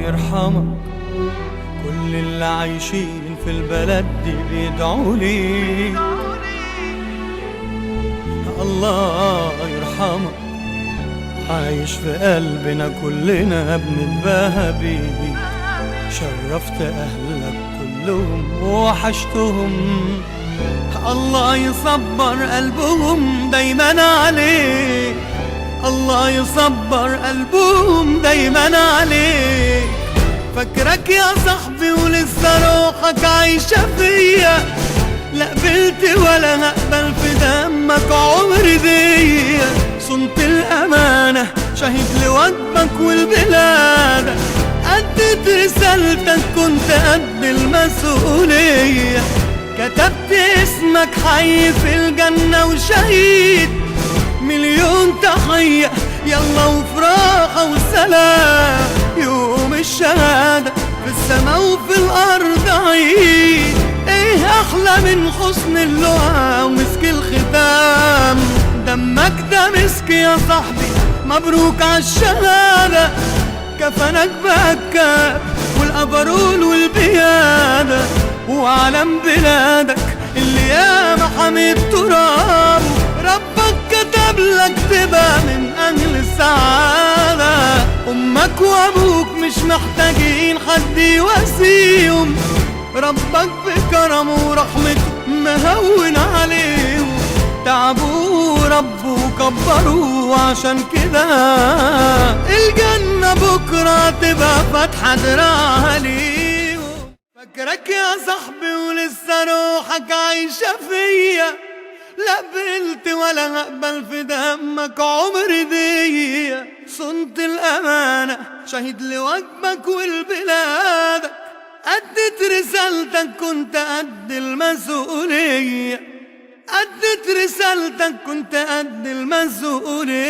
يرحمك. كل اللي عايشين في البلد دي بيدعولي الله يرحمك. عايش في قلبنا كلنا بنتباهى بيه. شرفت أهلك كلهم ووحشتهم. الله يصبر قلبهم دايما عليك. الله يصبر قلبهم دايما عليك. فاكرك يا صاحبي ولسه روحك عايشة فيا. لا قبلت ولا هقبل في دمك عمري دي. صنت الأمانة شهيد لوجبك والبلاد. أديت رسالتك كنت قد المسؤولية. كتبت اسمك حي في الجنة وشهيد. مليون تحية يلا وفراحة وسلام. يوم الشهادة في السما وفي الأرض عيد. ايه أحلى من حسن اللقا ومسك الختام. دمك ده مسك يا صاحبي مبروك عالشهادة. كفنك بأكاب والأبرول والبيادة. وعلم بلادك اللي ياما حميد تراب. ربك كتب لك تبقى من أهل السعادة. أمك وأبوك مش محتاجين حد يواسيهم. ربك بكرمه ورحمته مهون عليهم. تعبوا ربوا وكبروا عشان كده الجنة بكرة تبقى فاتحة دراعها ليهم. فاكرك يا صاحبي ولسه روحك عايشة فيا. لا قبلت ولا هقبل في دمك عمري دي. صنت الأمانة شهيد لوجبك والبلادك. أديت رسالتك كنت قد المسؤولية. أديت رسالتك كنت قد المسؤولية.